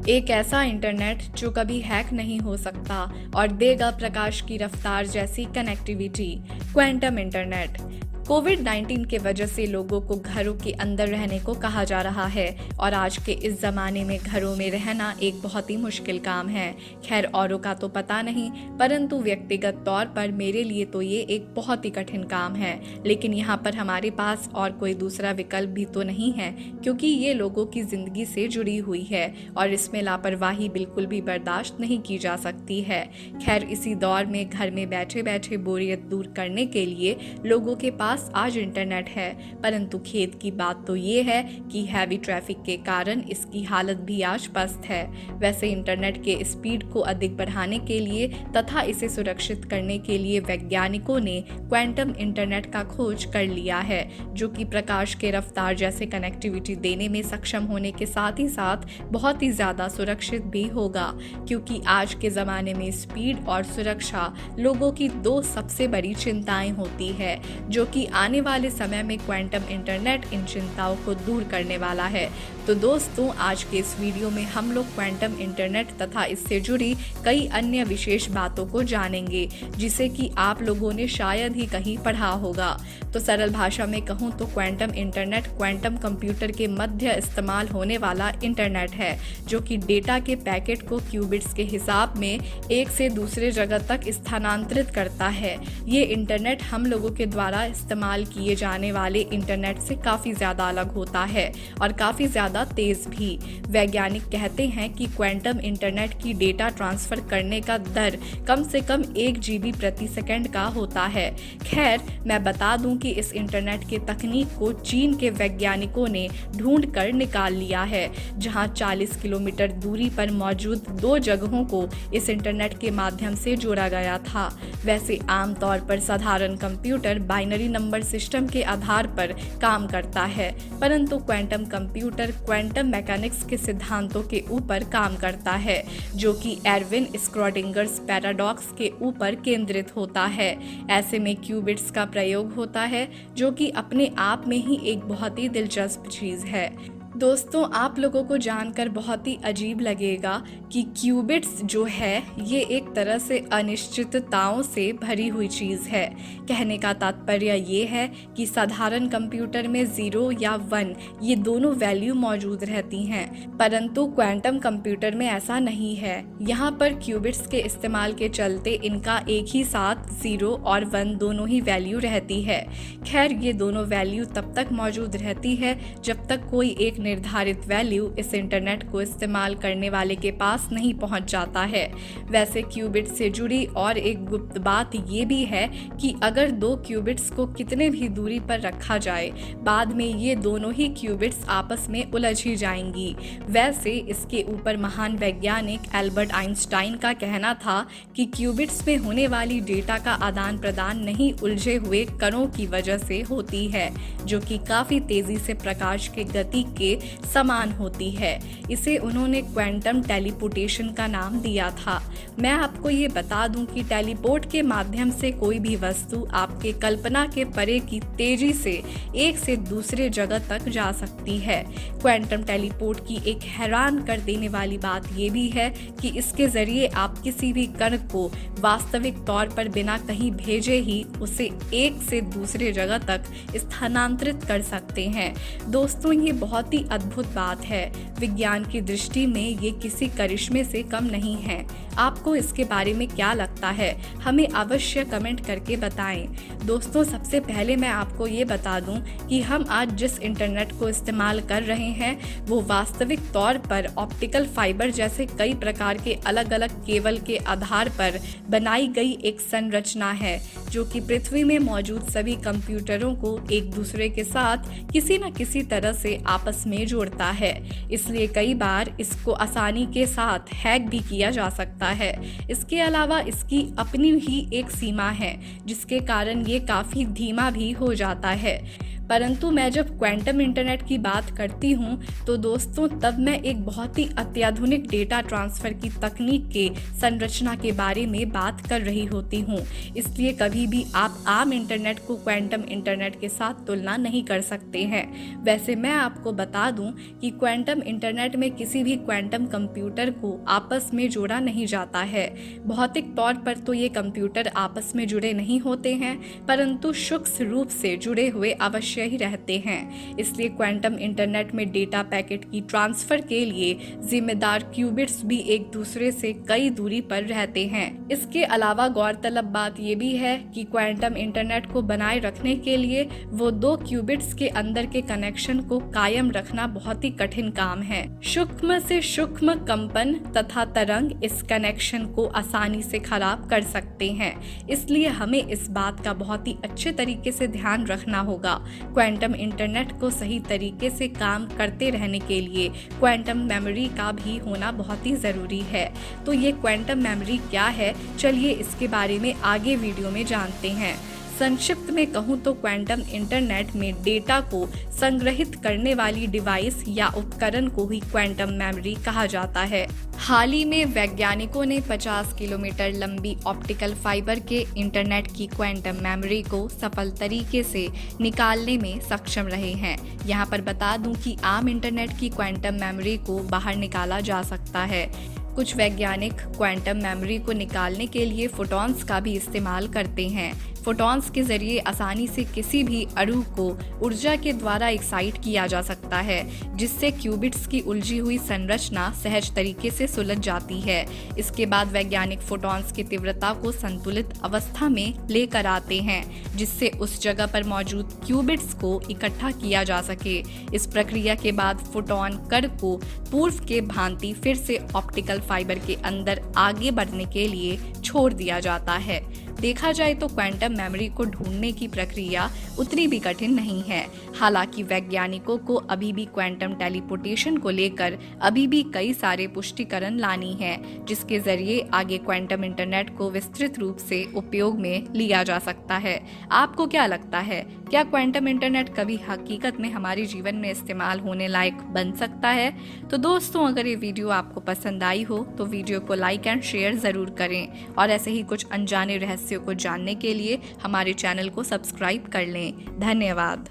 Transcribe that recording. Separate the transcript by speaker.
Speaker 1: एक ऐसा इंटरनेट जो कभी हैक नहीं हो सकता और देगा प्रकाश की रफ्तार जैसी कनेक्टिविटी। Quantum internet. कोविड-19 के वजह से लोगों को घरों के अंदर रहने को कहा जा रहा है और आज के इस ज़माने में घरों में रहना एक बहुत ही मुश्किल काम है। खैर औरों का तो पता नहीं, परंतु व्यक्तिगत तौर पर मेरे लिए तो ये एक बहुत ही कठिन काम है। लेकिन यहाँ पर हमारे पास और कोई दूसरा विकल्प भी तो नहीं है, क्योंकि ये लोगों की ज़िंदगी से जुड़ी हुई है और इसमें लापरवाही बिल्कुल भी बर्दाश्त नहीं की जा सकती है। खैर इसी दौर में घर में बैठे बैठे बोरियत दूर करने के लिए लोगों के पास आज इंटरनेट है, परंतु खेद की बात तो ये है कि हैवी ट्रैफिक के कारण इसकी हालत भी आज पस्त है। वैसे इंटरनेट के स्पीड को अधिक बढ़ाने के लिए तथा इसे सुरक्षित करने के लिए वैज्ञानिकों ने क्वांटम इंटरनेट का खोज कर लिया है, जो कि प्रकाश के रफ्तार जैसे कनेक्टिविटी देने में सक्षम होने के साथ ही साथ बहुत ही ज़्यादा सुरक्षित भी होगा, क्योंकि आज के ज़माने में स्पीड और सुरक्षा लोगों की दो सबसे बड़ी चिंताएं होती है, जो कि आने वाले समय में क्वांटम इंटरनेट इन चिंताओं को दूर करने वाला है। तो दोस्तों, आज के इस वीडियो में हम लोग क्वांटम इंटरनेट तथा इससे जुड़ी कई अन्य विशेष बातों को जानेंगे, जिसे कि आप लोगों ने शायद ही कहीं पढ़ा होगा। तो सरल भाषा में कहूँ तो क्वांटम इंटरनेट क्वांटम कंप्यूटर के मध्य इस्तेमाल होने वाला इंटरनेट है, जो कि डेटा के पैकेट को क्यूबिट्स के हिसाब में एक से दूसरे जगह तक स्थानांतरित करता है। ये इंटरनेट हम लोगों के द्वारा इस्तेमाल किए जाने वाले इंटरनेट से काफ़ी ज़्यादा अलग होता है और काफ़ी ज़्यादा तेज़ भी। वैज्ञानिक कहते हैं कि क्वांटम इंटरनेट की डेटा ट्रांसफ़र करने का दर कम से कम 1 GB प्रति सेकंड का होता है। खैर मैं बता दूं कि इस इंटरनेट के तकनीक को चीन के वैज्ञानिकों ने ढूंढ कर निकाल लिया है, जहां 40 किलोमीटर दूरी पर मौजूद 2 जगहों को इस इंटरनेट के माध्यम से जोड़ा गया था। वैसे आमतौर पर साधारण कंप्यूटर बाइनरी नंबर सिस्टम के आधार पर काम करता है, परंतु क्वांटम कंप्यूटर क्वांटम मैकेनिक्स के सिद्धांतों के ऊपर काम करता है, जो कि एरविन स्क्रॉडिंगर्स पैराडॉक्स के ऊपर केंद्रित होता है। ऐसे में क्यूबिट्स का प्रयोग होता है, जो कि अपने आप में ही एक बहुत ही दिलचस्प चीज़ है। दोस्तों, आप लोगों को जानकर बहुत ही अजीब लगेगा कि क्यूबिट्स जो है ये एक तरह से अनिश्चितताओं से भरी हुई चीज़ है। कहने का तात्पर्य ये है कि साधारण कंप्यूटर में 0 या 1 ये दोनों वैल्यू मौजूद रहती हैं, परंतु क्वांटम कंप्यूटर में ऐसा नहीं है। यहाँ पर क्यूबिट्स के इस्तेमाल के चलते इनका एक ही साथ 0 और 1 दोनों ही वैल्यू रहती है। खैर ये दोनों वैल्यू तब तक मौजूद रहती है जब तक कोई एक निर्धारित वैल्यू इस इंटरनेट को इस्तेमाल करने वाले के पास नहीं पहुंच जाता है। वैसे क्यूबिट से जुड़ी और एक गुप्त बात ये भी है कि अगर 2 क्यूबिट्स को कितने भी दूरी पर रखा जाए, बाद में ये दोनों ही क्यूबिट्स आपस में उलझ ही जाएंगी। वैसे इसके ऊपर महान वैज्ञानिक एल्बर्ट आइंस्टाइन का कहना था कि क्यूबिट्स में होने वाली डेटा का आदान प्रदान नहीं उलझे हुए कणों की वजह से होती है, जो कि काफ़ी तेज़ी से प्रकाश के गति के समान होती है। इसे उन्होंने क्वांटम टेलीपोर्टेशन का नाम दिया था। मैं आपको ये बता दूं कि टेलीपोर्ट के माध्यम से कोई भी वस्तु आपके कल्पना के परे की तेजी से एक से दूसरे जगह तक जा सकती है। क्वांटम टेलीपोर्ट की एक हैरान कर देने वाली बात ये भी है कि इसके जरिए आप किसी भी कण को वास्तविक तौर पर बिना कहीं भेजे ही उसे एक से दूसरे जगह तक स्थानांतरित कर सकते हैं। दोस्तों, ये बहुत ही अद्भुत बात है। विज्ञान की दृष्टि में ये किसी करिश्मे से कम नहीं है। आपको इसके बारे में क्या लगता है, हमें अवश्य कमेंट करके बताएं। दोस्तों, सबसे पहले मैं आपको ये बता दूं कि हम आज जिस इंटरनेट को इस्तेमाल कर रहे हैं वो वास्तविक तौर पर ऑप्टिकल फाइबर जैसे कई प्रकार के अलग अलग केबल के आधार पर बनाई गई एक संरचना है, जो कि पृथ्वी में मौजूद सभी कंप्यूटरों को एक दूसरे के साथ किसी न किसी तरह से आपस में जोड़ता है। इसलिए कई बार इसको आसानी के साथ हैक भी किया जा सकता है। इसके अलावा इसकी अपनी ही एक सीमा है, जिसके कारण ये काफ़ी धीमा भी हो जाता है। परंतु मैं जब क्वांटम इंटरनेट की बात करती हूँ तो दोस्तों तब मैं एक बहुत ही अत्याधुनिक डेटा ट्रांसफ़र की तकनीक के संरचना के बारे में बात कर रही होती हूँ। इसलिए कभी भी आप आम इंटरनेट को क्वांटम इंटरनेट के साथ तुलना नहीं कर सकते हैं। वैसे मैं आपको बता दूं कि क्वांटम इंटरनेट में किसी भी क्वांटम कंप्यूटर को आपस में जोड़ा नहीं जाता है। भौतिक तौर पर तो ये कंप्यूटर आपस में जुड़े नहीं होते हैं, परंतु सूक्ष्म रूप से जुड़े हुए अवश्य ही रहते हैं। इसलिए क्वांटम इंटरनेट में डेटा पैकेट की ट्रांसफर के लिए जिम्मेदार क्यूबिट्स भी एक दूसरे से कई दूरी पर रहते हैं। इसके अलावा गौरतलब बात यह भी है कि क्वांटम इंटरनेट को बनाए रखने के लिए वो 2 क्यूबिट्स के अंदर के कनेक्शन को कायम रखना बहुत ही कठिन काम है। सूक्ष्म से सूक्ष्म कंपन तथा तरंग इस कनेक्शन को आसानी से खराब कर सकते हैं। इसलिए हमें इस बात का बहुत ही अच्छे तरीके से ध्यान रखना होगा। क्वांटम इंटरनेट को सही तरीके से काम करते रहने के लिए क्वांटम मेमोरी का भी होना बहुत ही ज़रूरी है। तो ये क्वांटम मेमोरी क्या है, चलिए इसके बारे में आगे वीडियो में जानते हैं। संक्षिप्त में कहूँ तो क्वांटम इंटरनेट में डेटा को संग्रहित करने वाली डिवाइस या उपकरण को ही क्वांटम मेमोरी कहा जाता है। हाल ही में वैज्ञानिकों ने 50 किलोमीटर लंबी ऑप्टिकल फाइबर के इंटरनेट की क्वांटम मेमोरी को सफल तरीके से निकालने में सक्षम रहे हैं। यहाँ पर बता दूं कि आम इंटरनेट की क्वांटम मेमोरी को बाहर निकाला जा सकता है। कुछ वैज्ञानिक क्वांटम मेमोरी को निकालने के लिए फोटॉन्स का भी इस्तेमाल करते हैं। फोटॉन्स के जरिए आसानी से किसी भी अणु को ऊर्जा के द्वारा एक्साइट किया जा सकता है, जिससे क्यूबिट्स की उलझी हुई संरचना सहज तरीके से सुलझ जाती है। इसके बाद वैज्ञानिक फोटॉन्स की तीव्रता को संतुलित अवस्था में लेकर आते हैं, जिससे उस जगह पर मौजूद क्यूबिट्स को इकट्ठा किया जा सके। इस प्रक्रिया के बाद फोटॉन कण को पूर्व के भांति फिर से ऑप्टिकल फाइबर के अंदर आगे बढ़ने के लिए छोड़ दिया जाता है। देखा जाए तो क्वांटम मेमोरी को ढूंढने की प्रक्रिया उतनी भी कठिन नहीं है। हालांकि वैज्ञानिकों को अभी भी क्वांटम टेलीपोर्टेशन को लेकर अभी भी कई सारे पुष्टिकरण लानी है, जिसके जरिए आगे क्वांटम इंटरनेट को विस्तृत रूप से उपयोग में लिया जा सकता है। आपको क्या लगता है, क्या क्वांटम इंटरनेट कभी हकीकत में हमारे जीवन में इस्तेमाल होने लायक बन सकता है? तो दोस्तों, अगर ये वीडियो आपको पसंद आई हो तो वीडियो को लाइक एंड शेयर ज़रूर करें और ऐसे ही कुछ अनजाने रहस्यों को जानने के लिए हमारे चैनल को सब्सक्राइब कर लें। धन्यवाद।